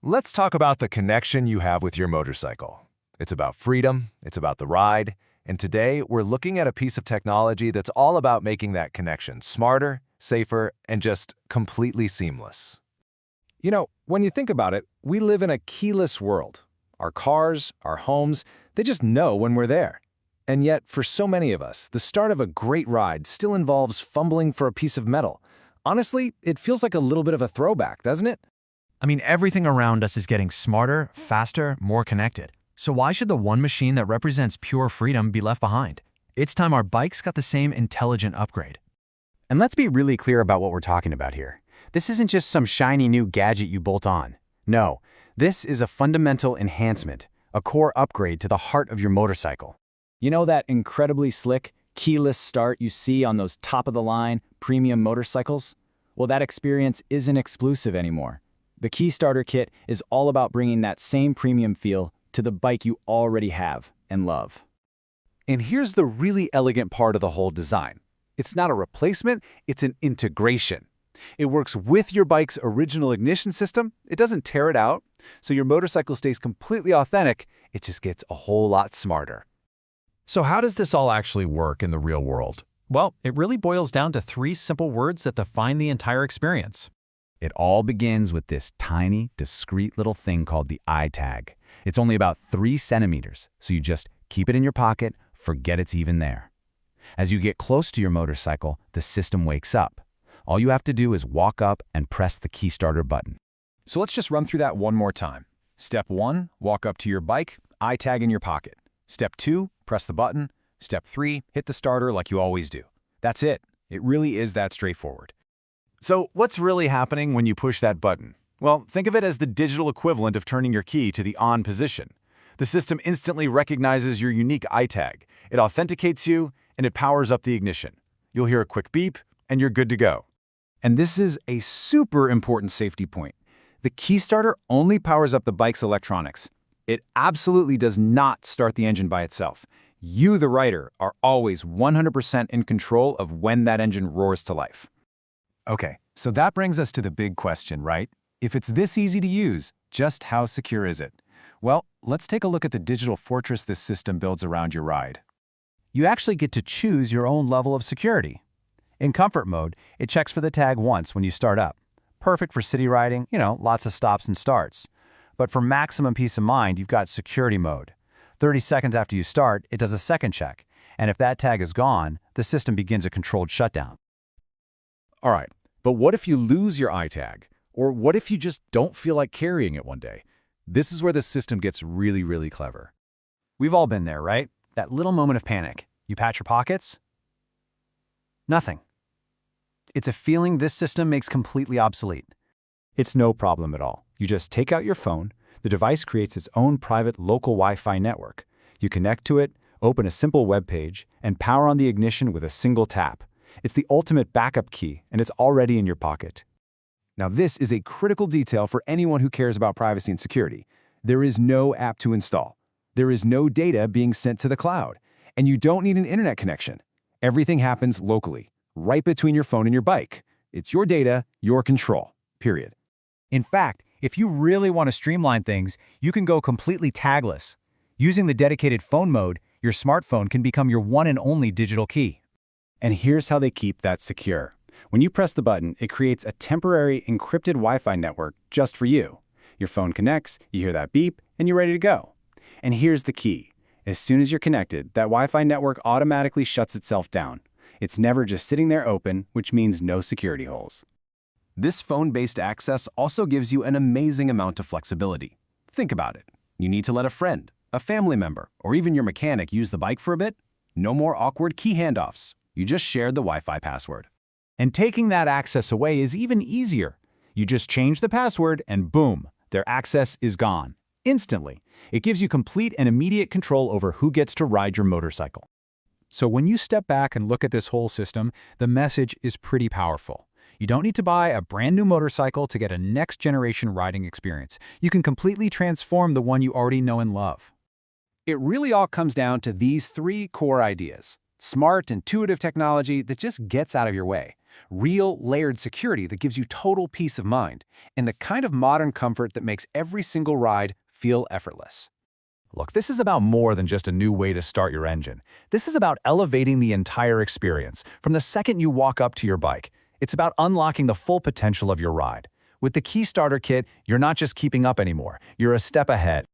Let's talk about the connection you have with your motorcycle. It's about freedom, it's about the ride, and today we're looking at a piece of technology that's all about making that connection smarter, safer, and just completely seamless. You know, when you think about it, we live in a keyless world. Our cars, our homes, they just know when we're there. And yet, for so many of us, the start of a great ride still involves fumbling for a piece of metal. Honestly, it feels like a little bit of a throwback, doesn't it? I mean, everything around us is getting smarter, faster, more connected. So why should the one machine that represents pure freedom be left behind? It's time our bikes got the same intelligent upgrade. And let's be really clear about what we're talking about here. This isn't just some shiny new gadget you bolt on. No, this is a fundamental enhancement, a core upgrade to the heart of your motorcycle. You know that incredibly slick, keyless start you see on those top-of-the-line premium motorcycles? Well, that experience isn't exclusive anymore. The KeyStarterKit is all about bringing that same premium feel to the bike you already have and love. And here's the really elegant part of the whole design. It's not a replacement, it's an integration. It works with your bike's original ignition system, it doesn't tear it out, so your motorcycle stays completely authentic, it just gets a whole lot smarter. So how does this all actually work in the real world? Well, it really boils down to 3 simple words that define the entire experience. It all begins with this tiny, discreet little thing called the iTag. It's only about 3 centimeters, so you just keep it in your pocket, forget it's even there. As you get close to your motorcycle, the system wakes up. All you have to do is walk up and press the key starter button. So let's just run through that one more time. Step 1, walk up to your bike, iTag in your pocket. Step 2, press the button. Step 3, hit the starter like you always do. That's it. It really is that straightforward. So what's really happening when you push that button? Well, think of it as the digital equivalent of turning your key to the on position. The system instantly recognizes your unique iTag. It authenticates you, and it powers up the ignition. You'll hear a quick beep, and you're good to go. And this is a super important safety point. The key starter only powers up the bike's electronics. It absolutely does not start the engine by itself. You, the rider, are always 100% in control of when that engine roars to life. Okay, so that brings us to the big question, right? If it's this easy to use, just how secure is it? Well, let's take a look at the digital fortress this system builds around your ride. You actually get to choose your own level of security. In comfort mode, it checks for the tag once when you start up. Perfect for city riding, lots of stops and starts. But for maximum peace of mind, you've got security mode. 30 seconds after you start, it does a second check. And if that tag is gone, the system begins a controlled shutdown. All right, but what if you lose your iTag? Or what if you just don't feel like carrying it one day? This is where the system gets really, really clever. We've all been there, right? That little moment of panic. You pat your pockets? Nothing. It's a feeling this system makes completely obsolete. It's no problem at all. You just take out your phone, the device creates its own private local Wi-Fi network. You connect to it, open a simple web page, and power on the ignition with a single tap. It's the ultimate backup key, and it's already in your pocket. Now, this is a critical detail for anyone who cares about privacy and security. There is no app to install. There is no data being sent to the cloud. And you don't need an internet connection. Everything happens locally, right between your phone and your bike. It's your data, your control, period. In fact, if you really want to streamline things, you can go completely tagless. Using the dedicated phone mode, your smartphone can become your one and only digital key. And here's how they keep that secure. When you press the button, it creates a temporary encrypted Wi-Fi network just for you. Your phone connects, you hear that beep, and you're ready to go. And here's the key. As soon as you're connected, that Wi-Fi network automatically shuts itself down. It's never just sitting there open, which means no security holes. This phone-based access also gives you an amazing amount of flexibility. Think about it. You need to let a friend, a family member, or even your mechanic use the bike for a bit? No more awkward key handoffs. You just shared the Wi-Fi password. And taking that access away is even easier. You just change the password and boom, their access is gone. Instantly. It gives you complete and immediate control over who gets to ride your motorcycle. So when you step back and look at this whole system, the message is pretty powerful. You don't need to buy a brand new motorcycle to get a next-generation riding experience. You can completely transform the one you already know and love. It really all comes down to these 3 core ideas. Smart, intuitive technology that just gets out of your way. Real, layered security that gives you total peace of mind, and the kind of modern comfort that makes every single ride feel effortless. Look, this is about more than just a new way to start your engine. This is about elevating the entire experience from the second you walk up to your bike. It's about unlocking the full potential of your ride. With the KeyStarterKit, you're not just keeping up anymore, you're a step ahead.